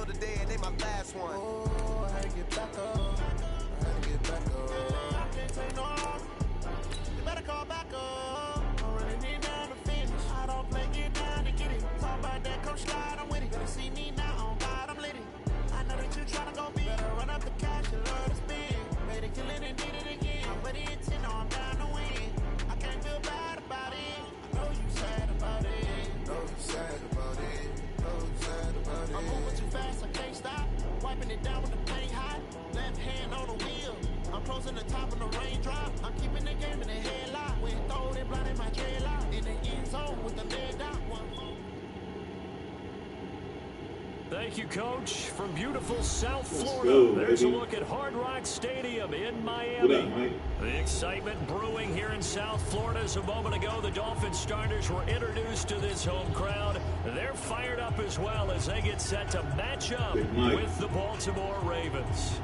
meal today and they my last one. Oh, I had to get back up. I had to get back up. I can't take no more. You better call back up. I'm running it down to finish. I don't play, get down to get it. Talk about that, come slide, I'm with it. Better see me now, on God, I'm lit it. I know that you tryna go big. Better run up the cash and love to spend. Made a killing and did it again. I'm ready to 10, I'm down to win. I can't feel bad about it. I know you sad about it. Know you sad about it. Know you sad about it. I'm moving too fast, I can't stop. Wiping it down with the paint hot. Left hand on the wheel. I'm closing the top of the raindrop. I'm keeping the game in the headlock. When throw it, blinding my dreadlock. In the end zone with the lead dot. Thank you, Coach. From beautiful South Florida, there's a look at Hard Rock Stadium in Miami. The excitement brewing here in South Florida. As a moment ago, the Dolphins starters were introduced to this home crowd. They're fired up as well as they get set to match up with the Baltimore Ravens.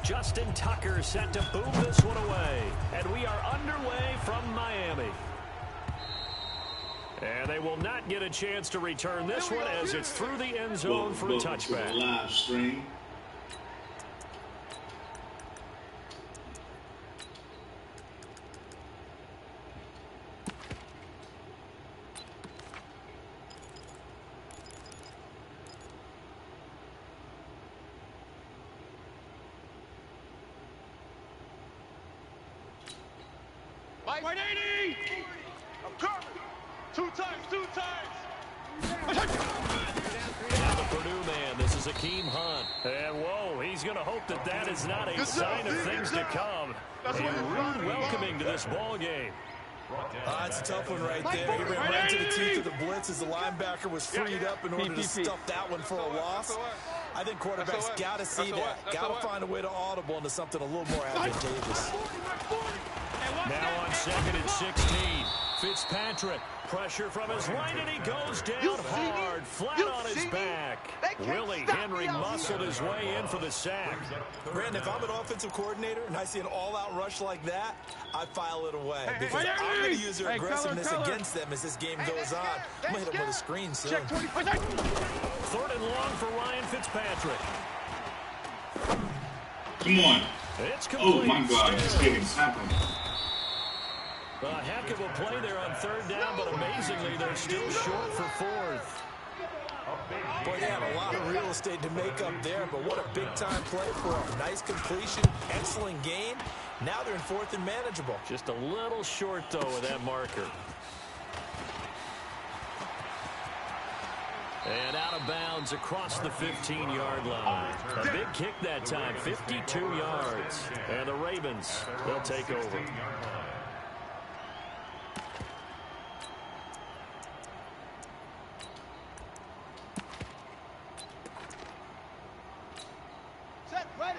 Justin Tucker set to boom this one away. And we are underway from Miami. And they will not get a chance to return this one as it's through the end zone for a touchback. Live stream. Right 80! I'm coming! Two times! Now the Purdue man, this is Akeem Hunt. And whoa, he's going to hope that that is not a sign of things to come. A rude welcoming to this ball game. It's a tough one right there. He ran right into the teeth of the blitz as the linebacker was freed up in order to stuff that one for a loss. I think quarterbacks got to see that. Got to find a way to audible into something a little more advantageous. Now on 2nd and 16. Fitzpatrick, pressure from his right, and he goes down hard, flat on his back. Willie Henry muscled his way in for the sack. Brandon, if I'm an offensive coordinator and I see an all-out rush like that, I file it away because I'm going to use their aggressiveness against them as this game goes on. I'm going to hit them with a screen soon. 3rd and long for Ryan Fitzpatrick. Come on. It's complete. Oh my God, this game is happening. A heck of a play there on 3rd down, but amazingly, they're still short for 4th. Boy, they have a lot of real estate to make up there, but what a big-time play for a nice completion, excellent game. Now they're in 4th and manageable. Just a little short, though, with that marker. And out of bounds across the 15-yard line. A big kick that time, 52 yards. And the Ravens, they'll take over.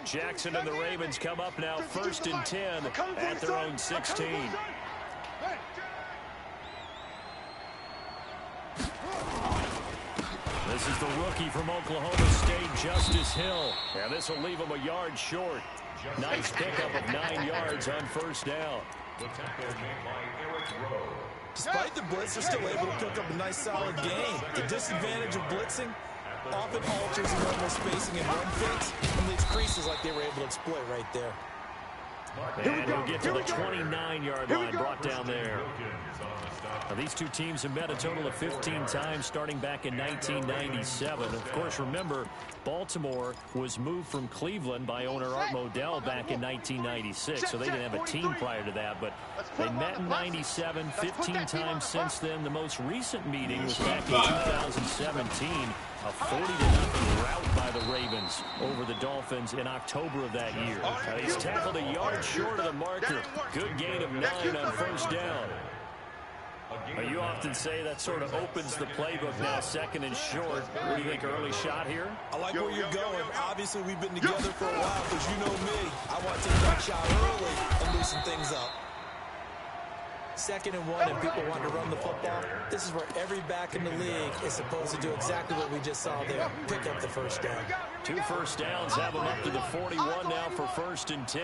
Jackson and the Ravens come up now 1st and 10 at their own 16. This is the rookie from Oklahoma State, Justice Hill. And this will leave him a yard short. Nice pickup of 9 yards on 1st down. Despite the blitz, they're still able to pick up a nice solid gain. The disadvantage of blitzing often alters the normal spacing and run fits, and leaves creases like they were able to exploit right there. And we'll get to the 29-yard line brought down there. Now, these two teams have met a total of 15 times starting back in 1997. Of course, remember, Baltimore was moved from Cleveland by owner Art Modell back in 1996, so they didn't have a team prior to that. But they met in 97, 15 times since then. The most recent meeting was back in 2017. A 40-0 rout by the Ravens over the Dolphins in October of that year. He's tackled a yard short of the marker. Good gain of 9 on 1st down. You often say that sort of opens the playbook now, 2nd and short. What do you think, early shot here? I like where you're going. Obviously, we've been together for a while, because you know me. I want to take that shot early and loosen things up. 2nd and 1 and people want to run the football, this is where every back in the league is supposed to do exactly what we just saw there, pick up the first down. 2 first downs have them up to the 41 now for 1st and 10.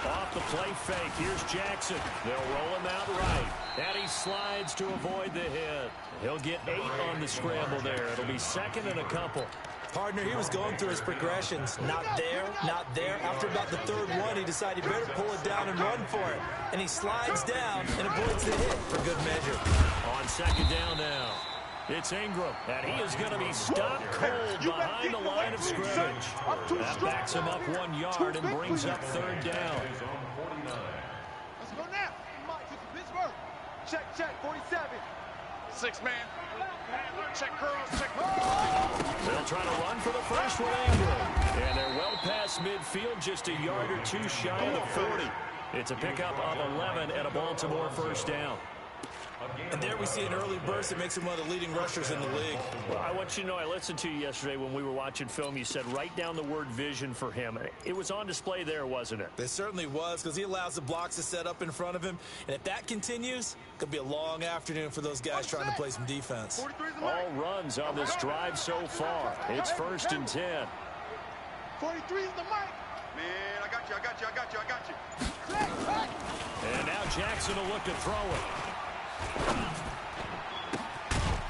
Off the play fake, here's Jackson. They'll roll him out right, and he slides to avoid the hit. He'll get 8 on the scramble there. It'll be 2nd and a couple. Partner, he was going through his progressions. Not there, not there. After about the 3rd one, he decided he better pull it down and run for it. And he slides down and avoids the hit for good measure. On 2nd down now, it's Ingram, and he is going to be stopped cold behind the line of scrimmage. That backs him up 1 yard and brings up 3rd down. Let's go now. Pittsburgh. Check, 47. 6-man. Check curls, check curls. They'll try to run for the first one, Ingram. And they're well past midfield, just a yard or 2 shy of the 40. It's a pickup of 11 and a Baltimore first down. And there we see an early burst that makes him one of the leading rushers in the league. Well, I want you to know, I listened to you yesterday when we were watching film. You said write down the word vision for him. It was on display there, wasn't it? It certainly was, because he allows the blocks to set up in front of him. And if that continues, it could be a long afternoon for those guys trying to play some defense. All runs on this drive so far. It's 1st and 10. 43 is the mic. Man, I got you. And now Jackson will look to throw it.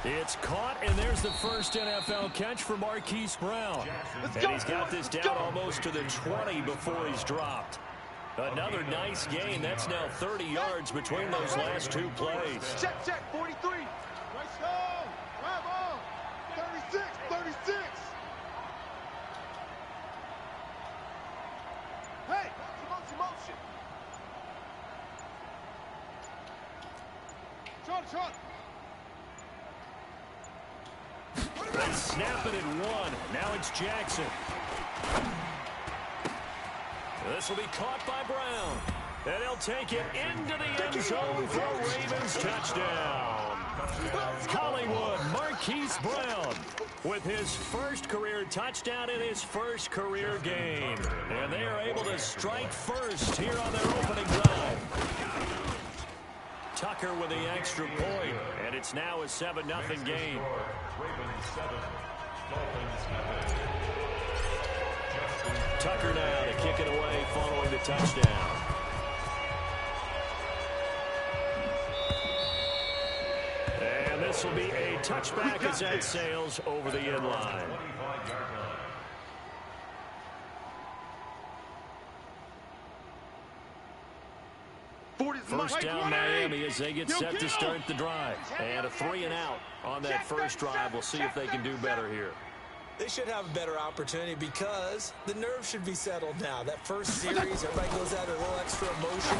It's caught, and there's the first NFL catch for Marquise Brown. And he's got this down almost to the 20 before he's dropped. Another nice gain. That's now 30 yards between those last 2 plays. Check, 43. Nice go. Bravo. 36. Hey, motion. Sean. They snap it at 1. Now it's Jackson. This will be caught by Brown. And he'll take it into the end zone for a Ravens touchdown. Hollywood, Marquise Brown with his first career touchdown in his first career game. And they are able to strike first here on their opening drive. Tucker with the extra point, and it's now a 7-0 game. Tucker now to kick it away following the touchdown. And this will be a touchback as that sails over the end line. First down Miami as they get set to start the drive. And a 3-and-out on that first drive. We'll see if they can do better here. They should have a better opportunity because the nerves should be settled now. That first series, everybody goes out a little extra emotion.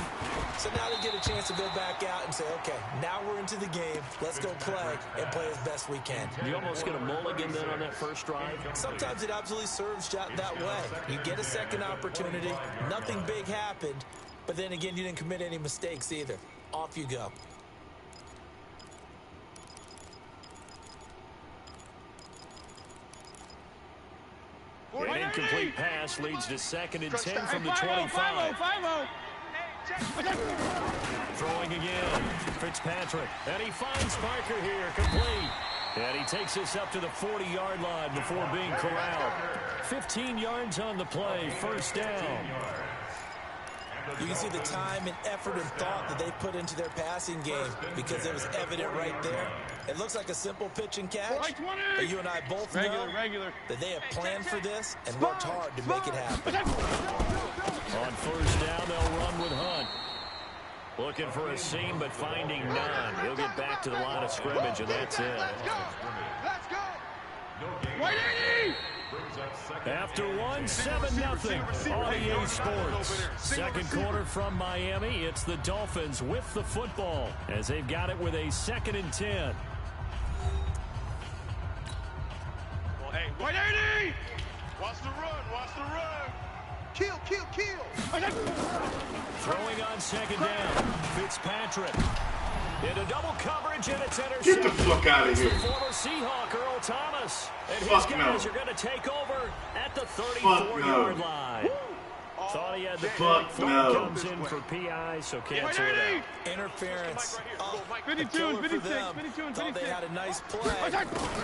So now they get a chance to go back out and say, okay, now we're into the game. Let's go play and play as best we can. You almost get a mulligan then on that first drive? Sometimes it absolutely serves that way. You get a second opportunity. Nothing big happened. But then again, you didn't commit any mistakes either. Off you go. An incomplete pass leads to 2nd and 10 from the 25. Throwing again. Fitzpatrick. And he finds Parker here. Complete. And he takes this up to the 40-yard line before being corralled. 15 yards on the play. First down. You can see the time and effort and thought that they put into their passing game because it was evident right there. It looks like a simple pitch and catch, but you and I both know that they have planned for this and worked hard to make it happen. On first down, they'll run with Hunt. Looking for a seam, but finding none. He'll get back to the line of scrimmage, and that's it. Let's go. 180. After 7-0 on EA Sports. Second quarter from Miami. It's the Dolphins with the football as they've got it with a 2nd and 10. Well, hey, 180. Watch the run. Kill. Throwing on 2nd down. Fitzpatrick. Into double coverage, and it's intercepted. Get the fuck out of here. The former Seahawk, Earl Thomas. And his guys are going to take over at the 34-yard line. Thought he had the Fuck pick. no. Comes in for PI, so cancel it out. Interference. A 52, killer for 56, them. 52, and Thought they 56. had a nice play.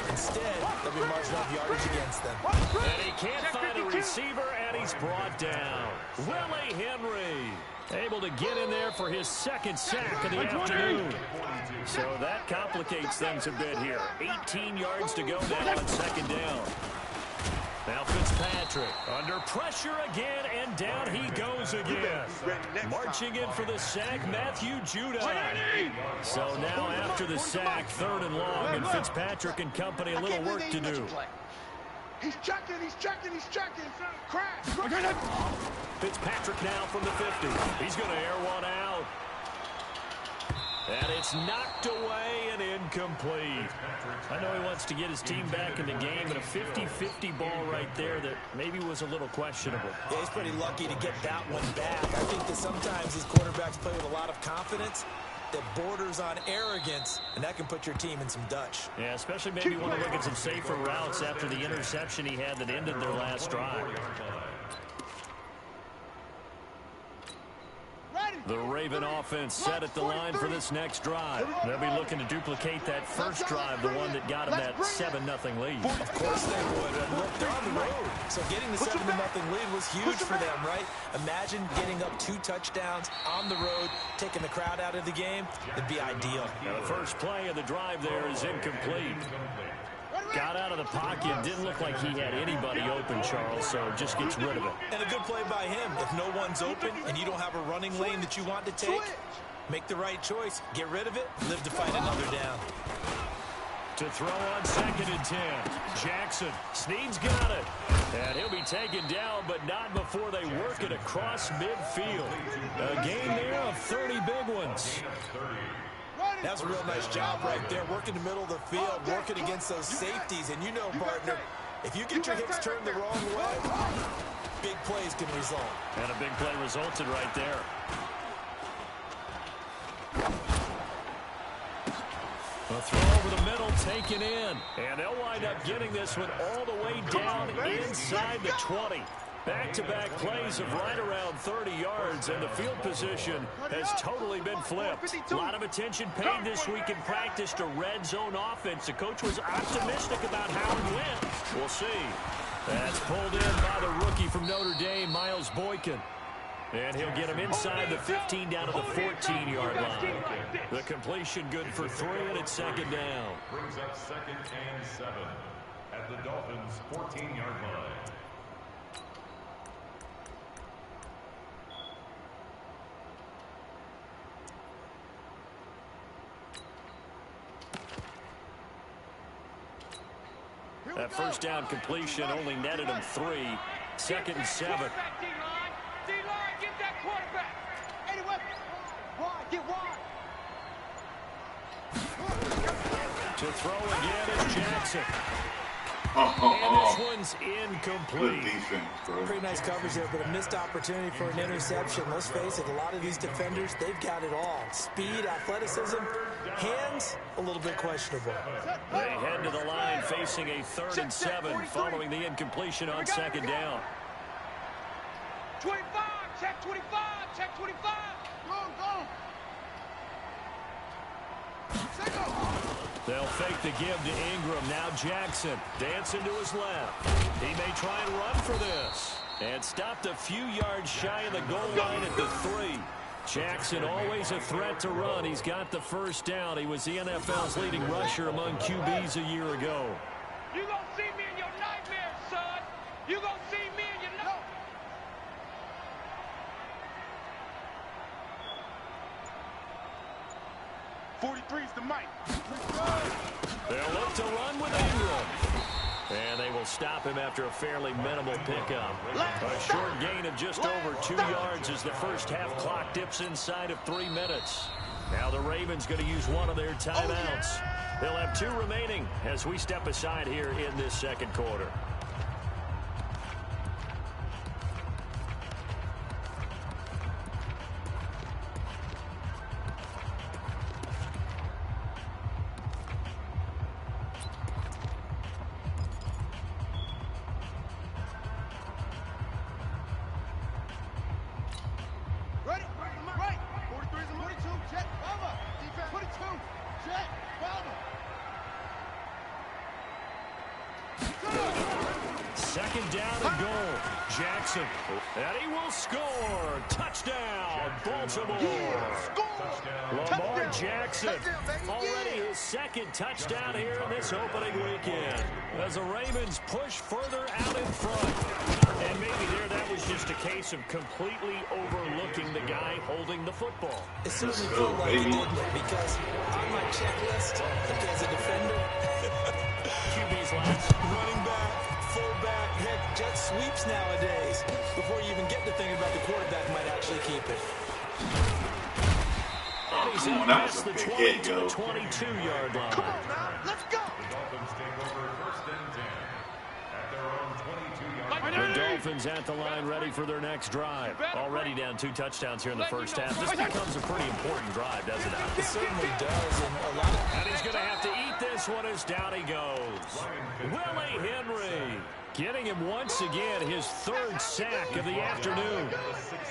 Instead, they'll be marching up yardage against them. And he can't find a receiver, and he's brought down. Willie Henry able to get in there for his second sack of the afternoon. So that complicates things a bit here. 18 yards to go now on second down. Now Fitzpatrick under pressure again, and down he goes again. Marching in for the sack, Matthew Judon. So now after the sack, 3rd and long, and Fitzpatrick and company a little work to do. He's checking. Crash. Fitzpatrick now from the 50. He's going to air one out. And it's knocked away and incomplete. I know he wants to get his team back in the game, but a 50-50 ball right there that maybe was a little questionable. Yeah, he's pretty lucky to get that one back. I think that sometimes these quarterbacks play with a lot of confidence that borders on arrogance, and that can put your team in some Dutch. Yeah, especially maybe want to look at some safer routes after the interception he had that ended their last drive. The Raven offense set at the line for this next drive. They'll be looking to duplicate that first drive, the one that got them that 7-0 lead. Of course they would. And look, they're on the road. So getting the 7-0 lead was huge for them, right? Imagine getting up 2 touchdowns on the road, taking the crowd out of the game. It'd be ideal. Now the first play of the drive there is incomplete. Got out of the pocket. Didn't look like he had anybody open, Charles, so just gets rid of it. And a good play by him. If no one's open and you don't have a running lane that you want to take, make the right choice. Get rid of it. Live to fight another down. To throw on 2nd and 10. Jackson. Snead's got it. And he'll be taken down, but not before they work it across midfield. A gain there of 30 big ones. That's a real nice job right there, working the middle of the field, working against those safeties. And you know, partner, if you get your hips turned the wrong way, big plays can result. And a big play resulted right there. A throw over the middle, taken in. And they'll wind up getting this one all the way down inside the 20. Back-to-back plays of right around 30 yards, and the field position has totally been flipped. A lot of attention paid this week in practice to red zone offense. The coach was optimistic about how it went. We'll see. That's pulled in by the rookie from Notre Dame, Miles Boykin. And he'll get him inside the 15 down to the 14-yard line. The completion good for 3, and it's 2nd down. Brings up 2nd and 7 at the Dolphins' 14-yard line. That first down completion only netted him 3. 2nd and 7. D-line, get that quarterback. Anyway, get wide. To throw again is Jackson. Oh, And this one's incomplete. Good defense, bro. Pretty nice coverage there, but a missed opportunity for an interception. Let's face it, a lot of these defenders, they've got it all. Speed, athleticism, hands, a little bit questionable. They head to the line facing a 3rd and 7 following the incompletion on 2nd down. 25, check 25, check 25. Go. They'll fake the give to Ingram. Now Jackson dancing to his left. He may try and run for this. And stopped a few yards shy of the goal line at the 3. Jackson always a threat to run. He's got the first down. He was the NFL's leading rusher among QBs a year ago. You gonna see me in your nightmares, son. You gonna see me in your nightmares. 43's the mic. They'll look to run with Ingram. And they will stop him after a fairly minimal pickup. A short gain of just over 2 yards as the first half clock dips inside of 3 minutes. Now the Ravens going to use one of their timeouts. They'll have 2 remaining as we step aside here in this 2nd quarter. Second down and goal. Jackson. And he will score. Touchdown, Baltimore. Lamar Jackson. Already his second touchdown here in this opening weekend. As the Ravens push further out in front. And maybe there that was just a case of completely overlooking the guy holding the football. It certainly felt like it, didn't it? Because on my checklist, as a defender, QB's last. running back, fullback, heck, jet sweeps nowadays. Before you even get to thinking about the quarterback might actually keep it. And he's Come on, that was a big hit, yo. 22-yard line. Come on now, let's go. The Dolphins take over first and 10 at their own 22-yard line. The Dolphins at the line ready for their next drive. Already down 2 touchdowns here in the first half. This becomes a pretty important drive, doesn't it? It certainly does, and a lot of... And he's going to have to eat this one as down he goes. Willie Henry getting him once again his 3rd sack of the afternoon.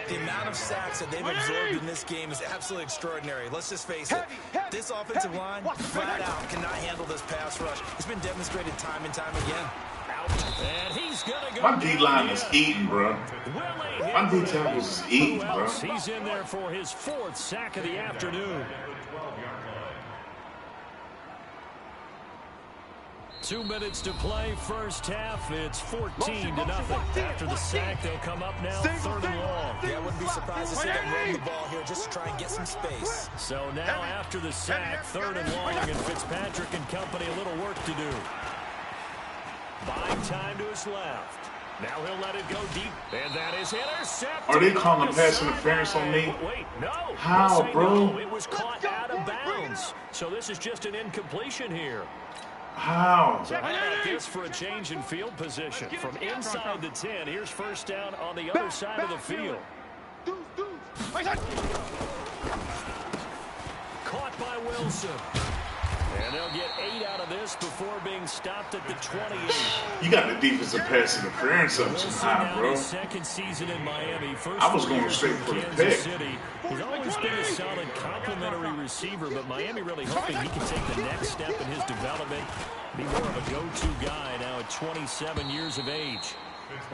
The amount of sacks that they've absorbed in this game is absolutely extraordinary. Let's just face it. This offensive line, flat out, cannot handle this pass rush. It's been demonstrated time and time again. And he's going to go. My D-line is eating, bro. My D-tackles is eating, bro. He's in there for his 4th sack of the afternoon. 2 minutes to play, first half. It's 14-0. After the sack, they'll come up now 3rd and long. Yeah, I wouldn't be surprised to see them run the ball here just to try and get some space. So now after the sack, 3rd and long, and Fitzpatrick and company a little work to do. Buying time to his left. Now he'll let it go deep, and that is intercepted. Are they calling pass interference on me? Wait, no. How, bro? No. It was caught out of bounds. So this is just an incompletion here. How? So how about this for a change in field position? From inside the 10, here's first down on the other side of the field. Caught by Wilson. And they'll get 8 out of this before being stopped at the 28. You got the defensive pass interference up somehow, bro. Second season in Miami. First I was going straight for the pick. City. He's always been a solid complementary receiver, but Miami really hoping he can take the next step in his development, be more of a go-to guy now at 27 years of age.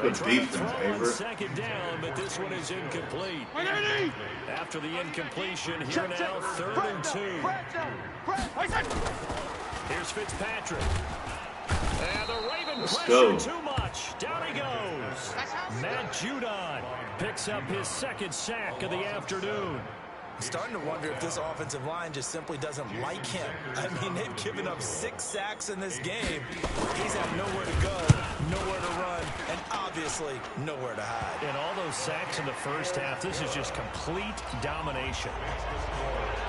Good defense, Avery. Second down, but this one is incomplete. After the incompletion, here now 3rd and 2. Here's Fitzpatrick. And the Raven pressure too much. Down he goes. Matt Judon picks up his 2nd sack of the afternoon. I'm starting to wonder if this offensive line just simply doesn't like him. I mean, they've given up 6 sacks in this game. He's had nowhere to go, nowhere to run, and obviously nowhere to hide. And all those sacks in the first half, this is just complete domination.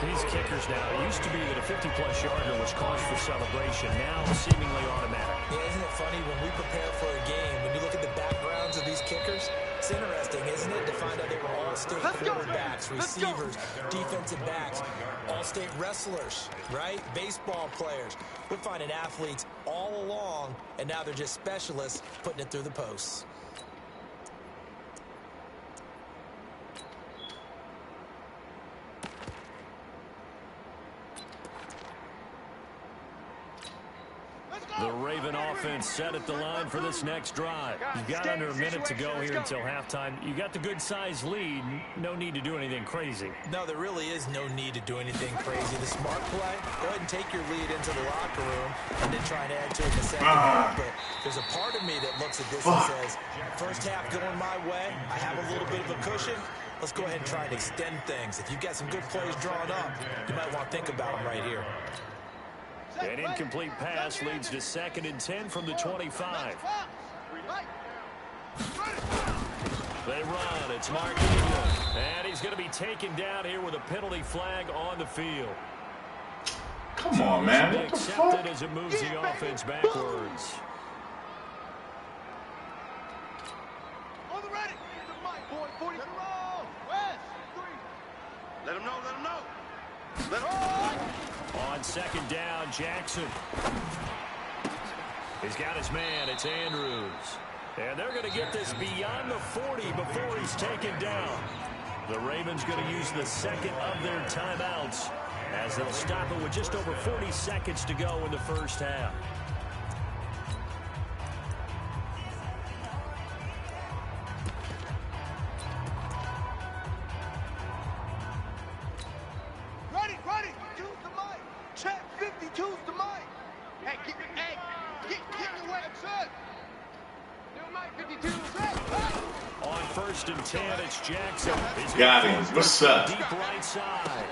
These kickers now, it used to be that a 50-plus yarder was cause for celebration. Now seemingly automatic. Yeah, isn't it funny when we prepare for a game, when you look at the backgrounds of these kickers, it's interesting, isn't it, to find out they were all-state quarterbacks, receivers, defensive backs, all-state wrestlers, right? Baseball players. We're finding athletes all along, and now they're just specialists putting it through the posts. The Raven offense set at the line for this next drive. You've got under a minute to go here until halftime. You got the good-sized lead. No need to do anything crazy. No, there really is no need to do anything crazy. The smart play, go ahead and take your lead into the locker room and then try and add to it in the second half. But there's a part of me that looks at this and says, first half going my way, I have a little bit of a cushion. Let's go ahead and try and extend things. If you've got some good plays drawn up, you might want to think about them right here. An incomplete pass leads to 2nd and 10 from the 25. They run. It's Mark Ingram. And he's going to be taken down here with a penalty flag on the field. Come on, man. What the fuck? Accepted as it moves the offense backwards. On the ready. Boy, 40. West. 3. Let him know, let him know. Let him On 2nd down, Jackson. He's got his man. It's Andrews. And they're going to get this beyond the 40 before he's taken down. The Ravens going to use the 2nd of their timeouts. as they'll stop it with just over 40 seconds to go in the first half. Ready. Choose the mic. Check 50. Choose the mic. Hey, get away, son. New mic 52. On 1st and 10, it's Jackson. Got him. What's up? Deep right side.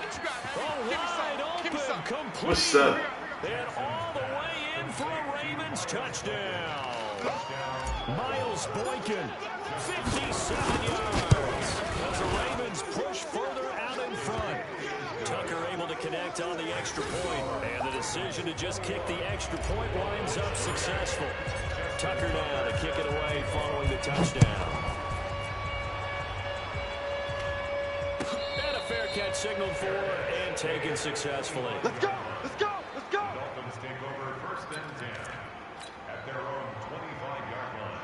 Oh, wide open. Complete. What's up? And all the way in for a Ravens touchdown. Miles Boykin, 57 yards. As the Ravens push further out in front. Tucker able to connect on the extra point. And the decision to just kick the extra point winds up successful. Tucker now to kick it away following the touchdown. And a fair catch signaled for and taken successfully. Let's go. Dolphins take over 1st and 10 at their own 25-yard line.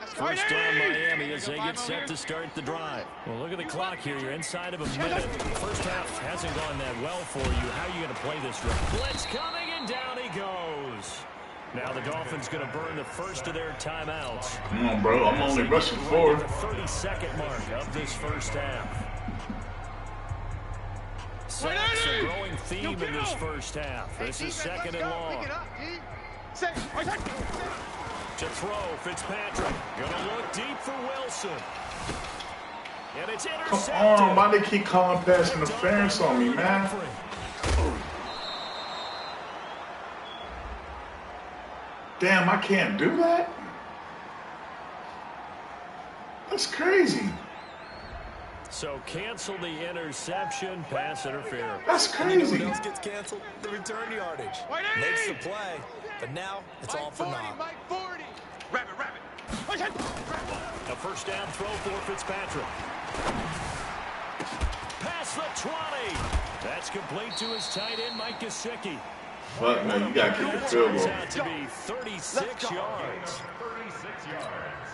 First down Miami as they get set to start the drive. Well, look at the clock here. You're inside of a minute. First half hasn't gone that well for you. How are you going to play this drive? Blitz coming, and down he goes. Now the Dolphins going to burn the first of their timeouts. Come on, bro. I'm only rushing forward. The 30-second mark of this first half. Sacks a growing theme in this first half. This is 2nd and long. To throw, Fitzpatrick. Gonna look deep for Wilson. And it's intercepted. Come on, why they keep calling pass interference on me, man? Damn, I can't do that? That's crazy. So cancel the interception, pass interference. That's crazy. What else gets canceled? The return yardage. Makes the play, but now it's all for naught. Rabbit. A first down throw for Fitzpatrick. Past the 20. That's complete to his tight end, Mike Gesicki. Fuck, man, you got to kick the field goal. Out to be 36 yards. 36 yards.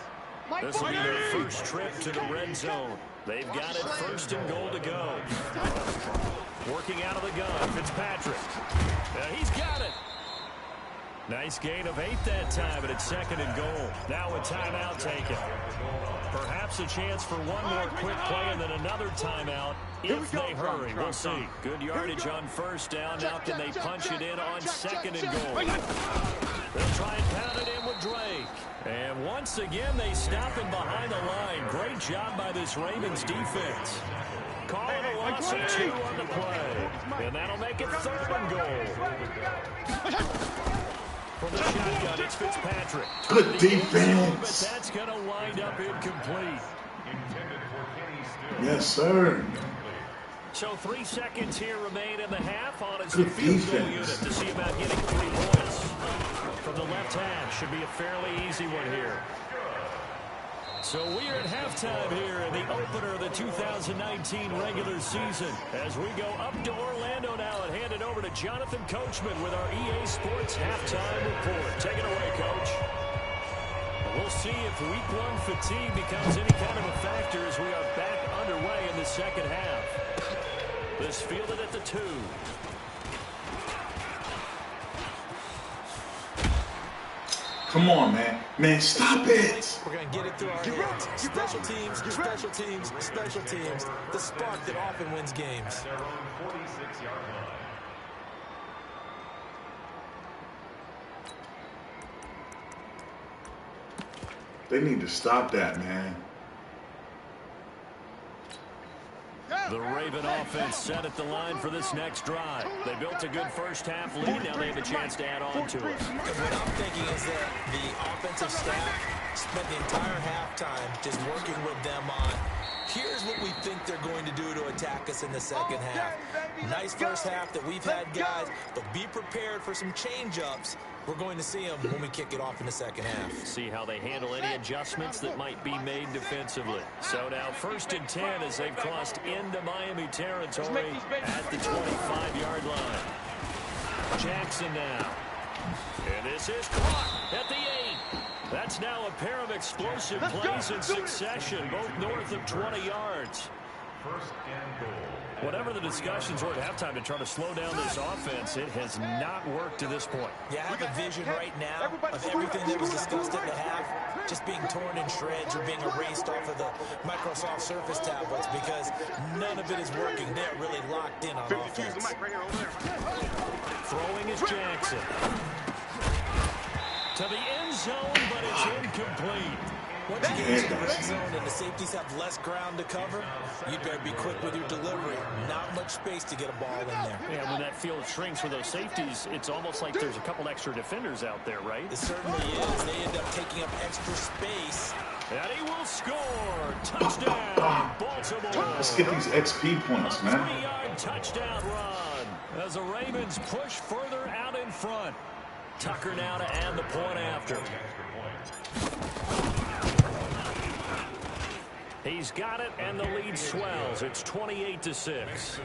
This will be their first trip to the red zone. They've got it 1st and goal to go. Working out of the gun, Fitzpatrick. He's got it. Nice gain of 8 that time, but it's 2nd and goal. Now a timeout taken. Perhaps a chance for one more quick play and then another timeout if they hurry. We'll see. Good yardage on 1st down. Now can they punch it in on 2nd and goal? They'll try and pound it in with Drake. And once again, they stop him behind the line. Great job by this Ravens defense. Calling a loss of 2 on the play. And that'll make it 3rd and goal. From the shotgun, it's Fitzpatrick. Good defense. But that's going to wind up incomplete. Yes, sir. So 3 seconds here remain in the half on his Good field goal defense. unit to see about getting 3 points. From the left half, should be a fairly easy one here. So we are at halftime here in the opener of the 2019 regular season. As we go up to Orlando now and hand it over to Jonathan Coachman with our EA Sports halftime report. Take it away, Coach. We'll see if week 1 fatigue becomes any kind of a factor as we are back underway in the second half. This fielded at the 2. Come on, man. Man, stop it. We're going to get it through our hands. Special teams. The spark that often wins games. Their own 46-yard line. They need to stop that, man. The Raven offense set at the line for this next drive. They built a good first half lead. Now they have a chance to add on to it. What I'm thinking is that the offensive staff spent the entire halftime just working with them on, here's what we think they're going to do to attack us in the second half. Nice first half that we've had, guys, but be prepared for some change-ups. We're going to see them when we kick it off in the second half. See how they handle any adjustments that might be made defensively. So now 1st and 10 as they've crossed into Miami territory at the 25-yard line. Jackson now. And this is caught at the 8. That's now a pair of explosive plays in succession, both north of 20 yards. First and goal. Whatever the discussions were at halftime to try to slow down this offense, it has not worked to this point. Yeah, I have a vision right now of everything that was discussed at the half just being torn in shreds or being erased off of the Microsoft Surface tablets because none of it is working. They're really locked in on offense. Throwing is Jackson. To the end zone, but it's incomplete. Once you get into the red zone and the safeties have less ground to cover, you better be quick with your delivery. Not much space to get a ball in there. Yeah, when that field shrinks for those safeties, it's almost like there's a couple extra defenders out there, right? It certainly is. They end up taking up extra space. And he will score. Touchdown, Baltimore. Let's get these XP points, man. 3-yard touchdown run as the Ravens push further out in front. Tucker now to add the point after. He's got it, and the lead swells. It's 28-6.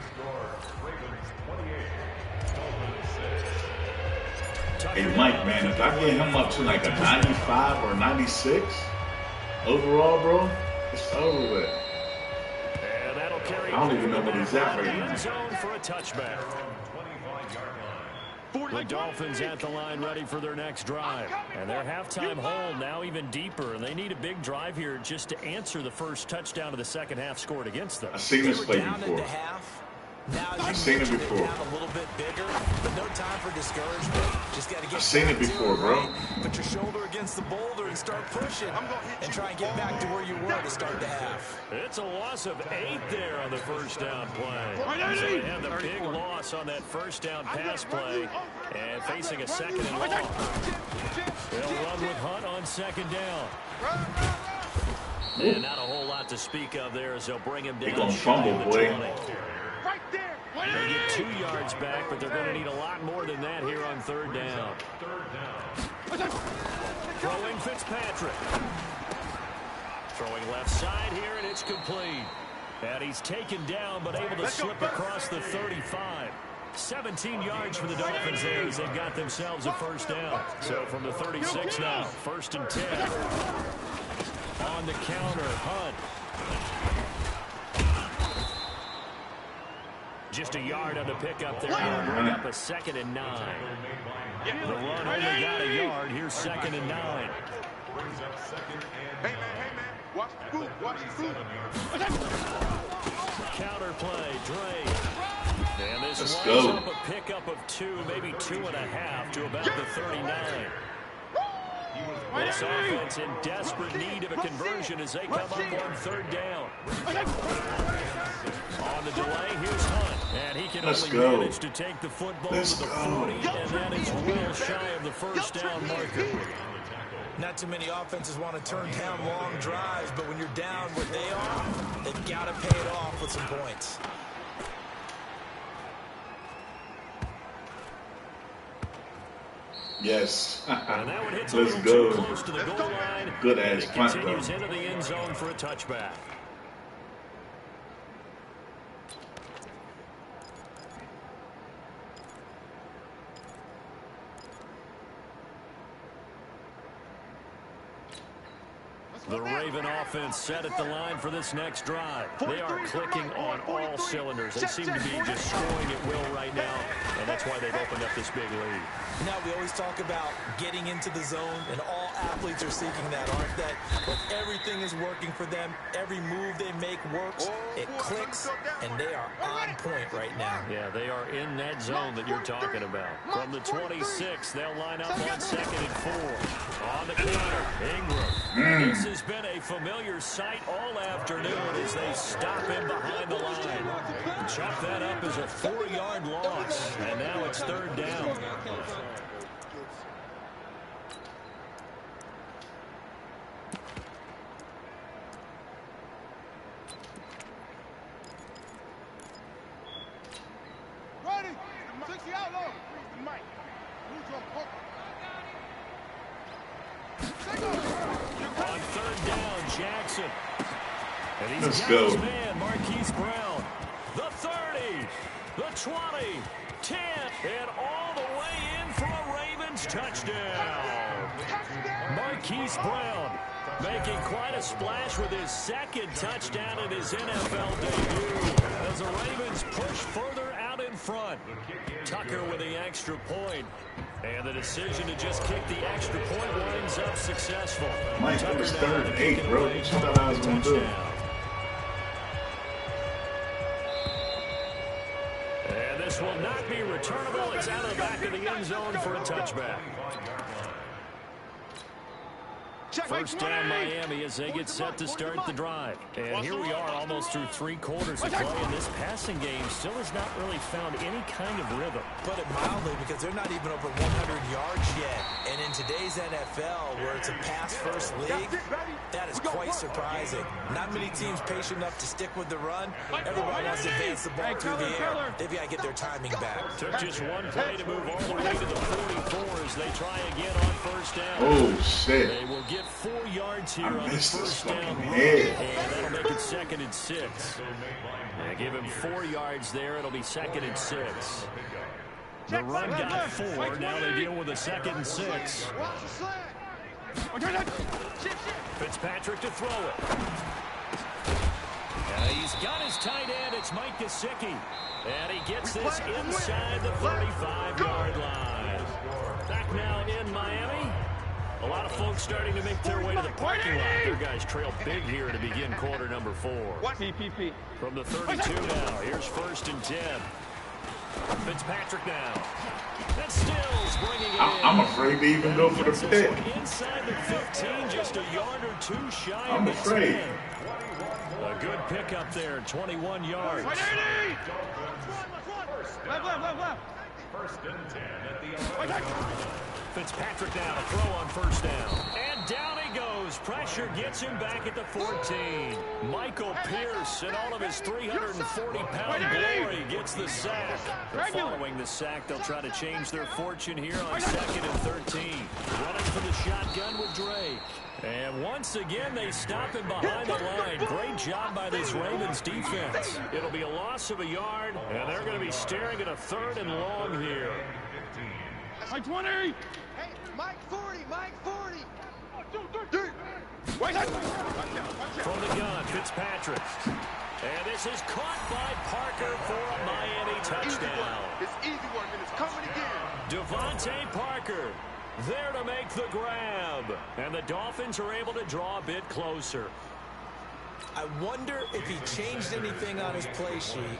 Hey, Mike, man, if I get him up to like a 95 or 96 overall, bro, it's over with. And that'll carry. I don't even know what he's at right now. End zone for a touchback. The Dolphins at the line ready for their next drive. And their halftime hole now even deeper. And they need a big drive here just to answer the first touchdown of the second half scored against them. I've seen this play before. I've seen it before. A little bit bigger, but no time for discouragement. Just got to get. I've seen it before, bro. Put your shoulder against the boulder and start pushing, and try and get back to where you were to start the half. It's a loss of 8 there on the first down play. So they have the big loss on that first down pass play, and facing a second and long. They'll run with Hunt on second down. And not a whole lot to speak of there as they'll bring him down. He gonna fumble, boy. Right there. They get 2 yards back, but they're going to need a lot more than that here on third down. Throwing Fitzpatrick. Throwing left side here, and it's complete. And he's taken down, but able to slip across the 35. 17 yards for the Dolphins there as they've got themselves a first down. So from the 36 now, 1st and 10. On the counter, Hunt. Just a yard on the pickup there. Bring up a 2nd and 9. The run only got a yard. Here's 2nd and 9. Hey, man. Watch the food. Counter play, Dre. And this Let's winds go. up a pickup of 2, maybe 2.5 to about the 39. This offense in desperate need of a conversion as they come up on third down. On the delay, here's Hunt. And he can only manage to take the football to the 40, and that is well shy of the first down marker. Not too many offenses want to turn down long drives, but when you're down what they are, they've got to pay it off with some points. Yes. And that one hits a Let's little go. too close to the goal line. Good ass It punt, continues though. into the end zone for a touchback. The Raven offense set at the line for this next drive. They are clicking on all cylinders. They seem to be just scoring at will right now, and that's why they've opened up this big lead. Now, we always talk about getting into the zone, and all athletes are seeking that, aren't they? But everything is working for them. Every move they make works. It clicks, and they are on point right now. Yeah, they are in that zone that you're talking about. From the 26, they'll line up on 2nd and 4. On the counter, Ingram. This has been a familiar sight all afternoon as they stop him behind the line. Chalk that up as a 4-yard loss, and now it's third down. Ready. 60 out low. Mike. On third down, Jackson. And he's Let's got go. his man, Marquise Brown. The 30, the 20, 10, and all the way in for a Ravens touchdown. Marquise Brown making quite a splash with his second touchdown in his NFL debut as the Ravens push further out in front. Tucker with the extra point. And the decision to just kick the extra point winds up successful. Mike, it was 3rd and 8, bro. What you thought I was going to do? And this will not be returnable. It's out of the back of the end zone for a touchback. First down Miami as they get set to start the drive. And here we are almost through 3 quarters of play, and this passing game still has not really found any kind of rhythm. Put it mildly, because they're not even over 100 yards yet. And in today's NFL, where it's a pass-first league, that is quite surprising. Not many teams patient enough to stick with the run. Everybody wants to advance the ball through the air. They've got to get their timing back. Took just one play to move all the way to the 44 as they try again on first down. Oh, shit. They will get 4 yards here on the first down. Head. And that'll make it 2nd and 6. They give him 4 yards there. It'll be 2nd and 6. The run got 4. Now they deal with a 2nd and 6. Fitzpatrick to throw it. He's got his tight end. It's Mike Gesicki. And he gets this inside the 35-yard line. Back now in Miami. A lot of folks starting to make their way to the parking lot. Their guys trail big here to begin quarter number 4. From the 32 now. Here's 1st and 10. Fitzpatrick now. That Stills bringing it in. I'm afraid to even go for the pick. Inside the 15, just a yard or 2 shy I'm of the afraid. 10. A good pickup there, 21 yards. First and 10 at the Fitzpatrick now to throw on first down. And down he goes. Pressure gets him back at the 14. Michael Pierce in all of his 340-pound glory gets the sack. Following the sack, they'll try to change their fortune here on 2nd and 13. Running for the shotgun with Drake. And once again, they stop him behind the line. Great job by this Ravens defense. It'll be a loss of a yard, and they're going to be staring at a 3rd and long here. Mike 20. Hey, Mike 40. Mike 40. 1, 2, 3. From the gun, Fitzpatrick. And this is caught by Parker for a Miami touchdown. It's easy work, and it's coming again. Devontae Parker there to make the grab. And the Dolphins are able to draw a bit closer. I wonder if he changed anything on his play sheet,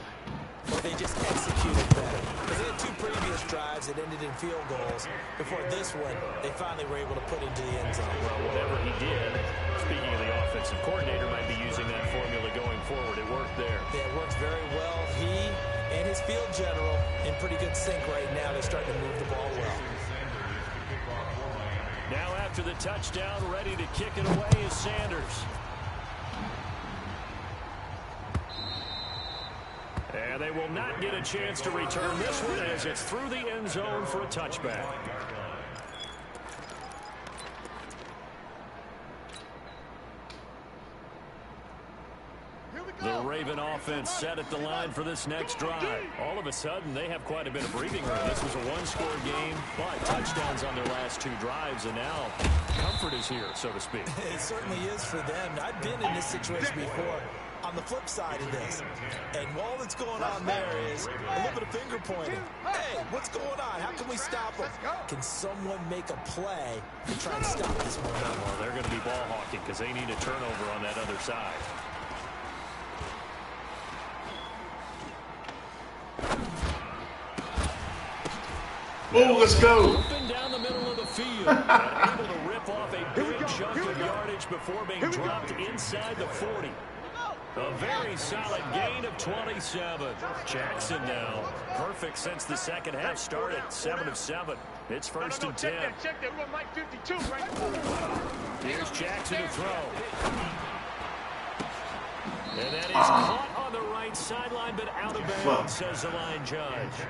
or they just executed better. Because they had 2 previous drives that ended in field goals. Before this one, they finally were able to put into the end zone. Well, whatever he did, speaking of the offensive coordinator, might be using that formula going forward. It worked there. Yeah, it works very well. He and his field general in pretty good sync right now. They're starting to move the ball well. Now after the touchdown, ready to kick it away is Sanders. And they will not get a chance to return this one as it's through the end zone for a touchback. The Raven offense set at the line for this next drive. All of a sudden, they have quite a bit of breathing room. This was a 1-score game, but touchdowns on their last 2 drives, and now comfort is here, so to speak. It certainly is for them. I've been in this situation before. On the flip side of this, and all that's going on there is a little bit of finger pointing. Hey, what's going on? How can we stop them? Can someone make a play to try and stop this momentum? Well, they're going to be ball hawking because they need a turnover on that other side. Oh, let's go. Open down the middle of the field. And able to rip off a big chunk of yardage before being dropped inside the 40. A very solid gain of 27. Jackson now. Perfect since the second half started. 7 of 7. It's 1st and 10. Check that. We're Mike 52 right. Here's Jackson to throw. And that is caught on the right sideline, but out of bounds, says the line judge.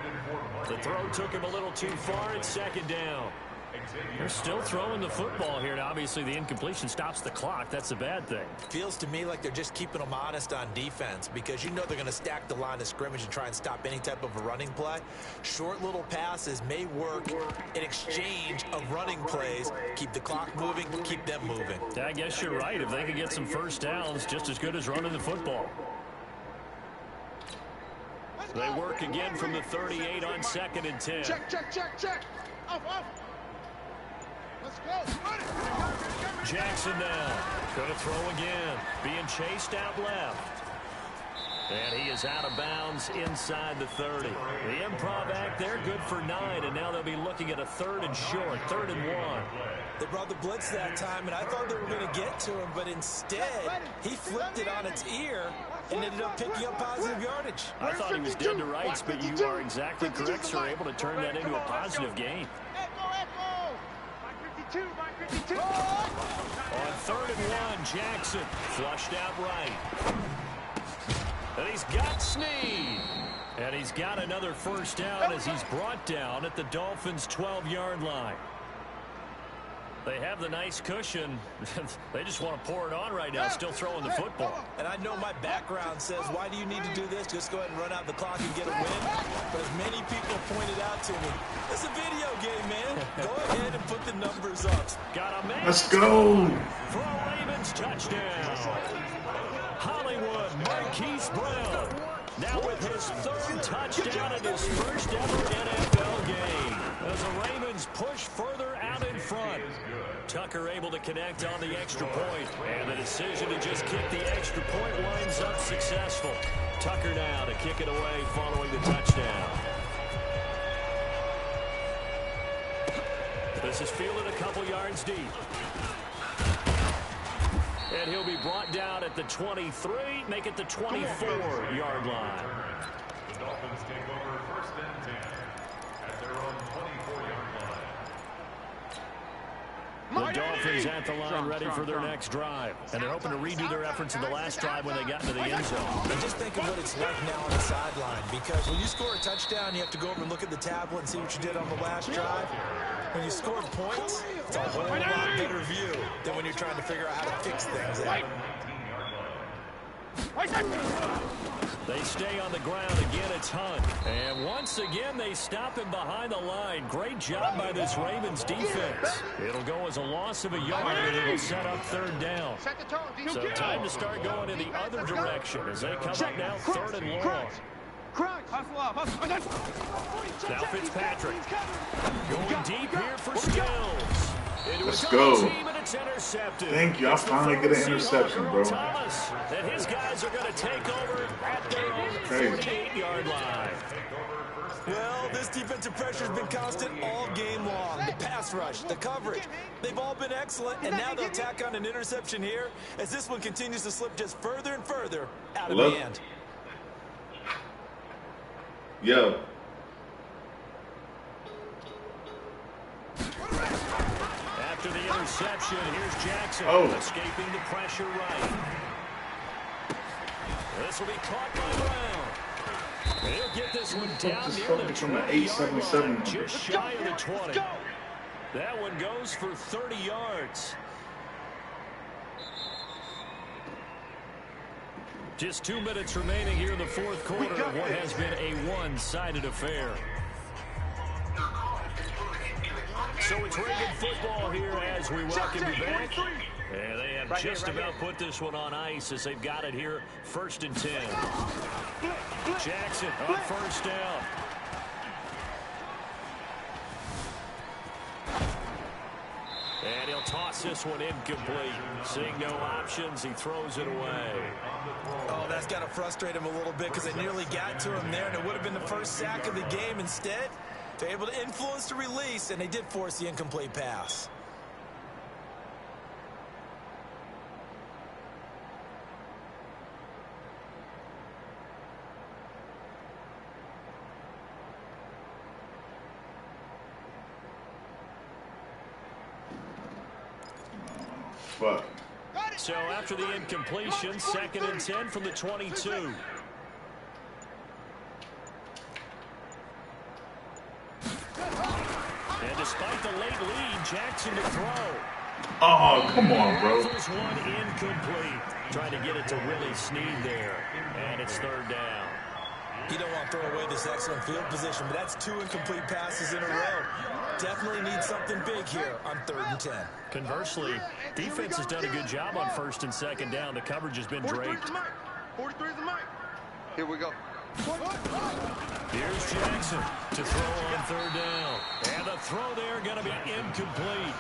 The throw took him a little too far. It's 2nd down. They're still throwing the football here, and obviously the incompletion stops the clock. That's a bad thing. Feels to me like they're just keeping them honest on defense because you know they're going to stack the line of scrimmage and try and stop any type of a running play. Short little passes may work in exchange of running plays. Keep the clock moving, keep them moving. Yeah, I guess you're right. If they can get some first downs, just as good as running the football. They work again from the 38 on 2nd and 10. Check, check, check, check. Off. Let's go. Jackson now. Going to throw again. Being chased out left. And he is out of bounds inside the 30. The improv act there, good for 9. And now they'll be looking at a 3rd and short, 3rd and 1. They brought the blitz that time, and I thought they were going to get to him. But instead, he flipped it on its ear and ended up picking up positive yardage. I thought he was dead to rights, but you are exactly correct, sir. Able to turn that into a positive gain. On 3rd and 1, Jackson flushed out right. And he's got Snead. And he's got another first down as he's brought down at the Dolphins' 12-yard line. They have the nice cushion. They just want to pour it on right now, still throwing the football. And I know my background says, why do you need to do this? Just go ahead and run out the clock and get a win. But as many people pointed out to me, it's a video game, man. Go ahead and put the numbers up. Got a man. Let's go. For a Ravens touchdown. Hollywood Marquise Brown. Now with his 3rd touchdown in his first ever NFL game. As the Ravens push further out in front. Tucker able to connect on the extra point. And the decision to just kick the extra point winds up successful. Tucker now to kick it away following the touchdown. This is fielded a couple yards deep. And he'll be brought down at the 23, make it the 24-yard line. The Dolphins take over 1st and 10 at their own 24-yard line. The Dolphins at the line ready for their next drive. And they're hoping to redo their efforts in the last drive when they got into the end zone. But just think of what it's like now on the sideline, because when you score a touchdown, you have to go over and look at the tablet and see what you did on the last drive. When you score points, it's a whole lot better view than when you're trying to figure out how to fix things out. They stay on the ground again. It's Hunt. And once again, they stop him behind the line. Great job by this Ravens defense. It'll go as a loss of a yard, and it'll set up 3rd down. So time to start going in the other direction as they come up now 3rd and long. Now Fitzpatrick going deep here for Skills. Let's go. Team, and it's intercepted. Thank you. I finally get an interception, bro. Thomas, and his guys are going to take over at their own 48-yard line. Well, this defensive pressure has been constant all game long. The pass rush, the coverage, they've all been excellent, and now they'll tack on an interception here as this one continues to slip just further and further out of the hand. Yo. After the interception, here's Jackson escaping the pressure right. This will be caught by Brown. And he'll get this one down near the 20, just shy of the 20. That one goes for 30 yards. Just 2 minutes remaining here in the 4th quarter of what has been a one-sided affair. So it's Raven football here as we welcome you back. And they have just about put this one on ice as they've got it here 1st and 10. Jackson on 1st down. And he'll toss this one incomplete. Seeing no options, he throws it away. Oh, that's got to frustrate him a little bit because they nearly got to him there, and it would have been the first sack of the game. Instead, they're able to influence the release, and they did force the incomplete pass. Fuck. So after the incompletion, 2nd and 10 from the 22. And despite the late lead, Jackson to throw. Oh, come on, bro. Rifles one incomplete. Trying to get it to Willie Snead there. And it's third down. You don't want to throw away this excellent field position, but that's 2 incomplete passes in a row. Definitely need something big here on 3rd and 10. Conversely, defense has done a good job on 1st and 2nd down. The coverage has been draped. 43 is the mic. Here we go. Here's Jackson to throw on 3rd down. And the throw there going to be incomplete.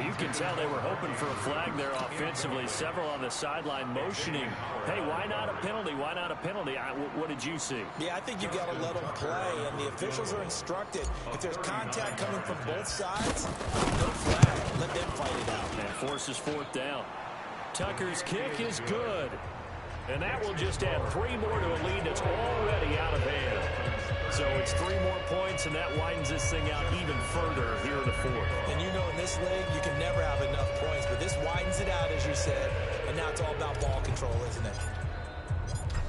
You can tell they were hoping for a flag there offensively. Several on the sideline motioning. Hey, why not a penalty? Why not a penalty? What did you see? Yeah, I think you've got to let them play, and the officials are instructed. If there's contact coming from both sides, no flag. Let them fight it out. And forces 4th down. Tucker's kick is good. And that will just add 3 more to a lead that's already out of hand. So it's 3 more points, and that widens this thing out even further here in the 4th. And you know in this league, you can never have enough points, but this widens it out, as you said. And now it's all about ball control, isn't it?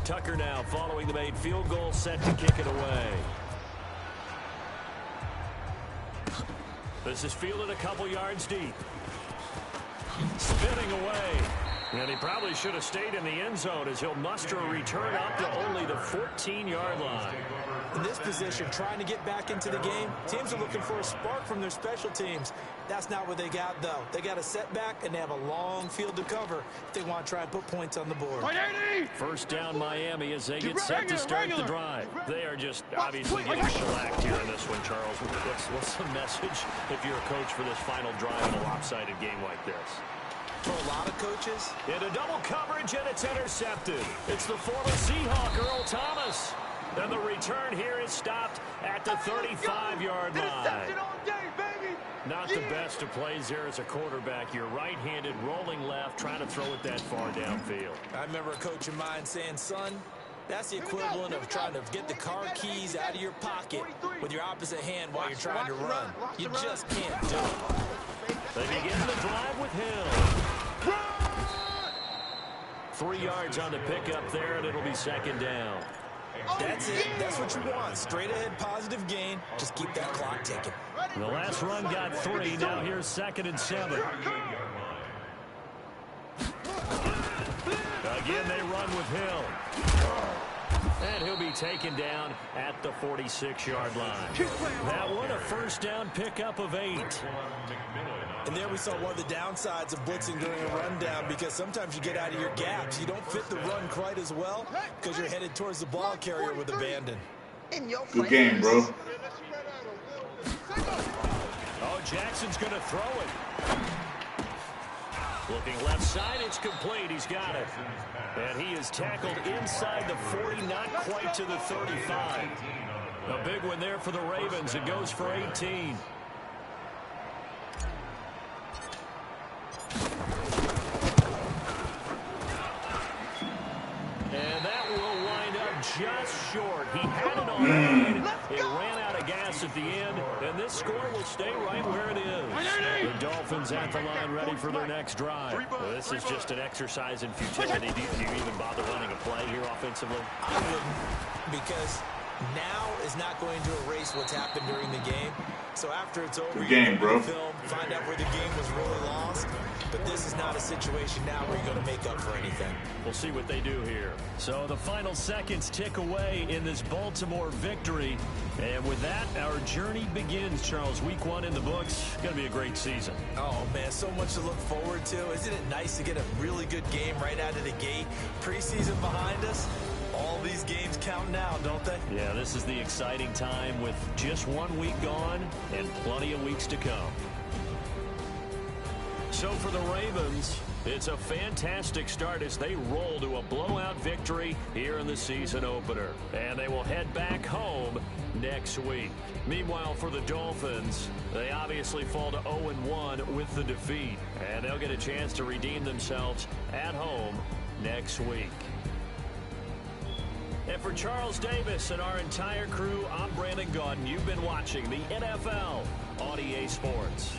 Tucker now following the made field goal, set to kick it away. This is fielded a couple yards deep. Spinning away. And he probably should have stayed in the end zone as he'll muster a return up to only the 14-yard line. In this position, trying to get back into the game, teams are looking for a spark from their special teams. That's not what they got, though. They got a setback, and they have a long field to cover if they want to try and put points on the board. 1st down Miami as they get set to start the drive. They are just obviously getting shellacked here in this one, Charles. What's the message if you're a coach for this final drive in a lopsided game like this? For a lot of coaches. Into double coverage, and it's intercepted. It's the former Seahawk, Earl Thomas. And the return here is stopped at the 35-yard line. Not the best of plays there as a quarterback. You're right-handed, rolling left, trying to throw it that far downfield. I remember a coach of mine saying, son, that's the equivalent of trying to get the car keys out of your pocket with your opposite hand while you're trying to run. You just can't do it. They begin the drive with Hill. 3 yards on the pickup there, and it'll be 2nd down. That's it. That's what you want. Straight ahead, positive gain. Just keep that clock ticking. The last run got 3. Now here's 2nd and 7. Again, they run with Hill. And he'll be taken down at the 46-yard line. That one, a 1st down pickup of 8. And there we saw one of the downsides of blitzing during a rundown, because sometimes you get out of your gaps. You don't fit the run quite as well because you're headed towards the ball carrier with abandon. Good game, bro. Oh, Jackson's going to throw it. Looking left side, it's complete. He's got it. And he is tackled inside the 40, not quite to the 35. A big one there for the Ravens. It goes for 18. And that will wind up just short. He had it on the line. It ran out of gas at the end, and this score will stay right where it is. The Dolphins at the line ready for their next drive. Well, this is just an exercise in futility. Do you even bother running a play here offensively? I wouldn't, because now is not going to erase what's happened during the game. So after it's over, you can film, find out where the game was really lost. But this is not a situation now where you're going to make up for anything. We'll see what they do here. So the final seconds tick away in this Baltimore victory. And with that, our journey begins, Charles. Week 1 in the books. Going to be a great season. Oh, man, so much to look forward to. Isn't it nice to get a really good game right out of the gate? Preseason behind us. All these games count now, don't they? Yeah, this is the exciting time with just 1 week gone and plenty of weeks to come. So for the Ravens, it's a fantastic start as they roll to a blowout victory here in the season opener. And they will head back home next week. Meanwhile, for the Dolphins, they obviously fall to 0-1 with the defeat. And they'll get a chance to redeem themselves at home next week. And for Charles Davis and our entire crew, I'm Brandon Gaudin. You've been watching the NFL on EA Sports.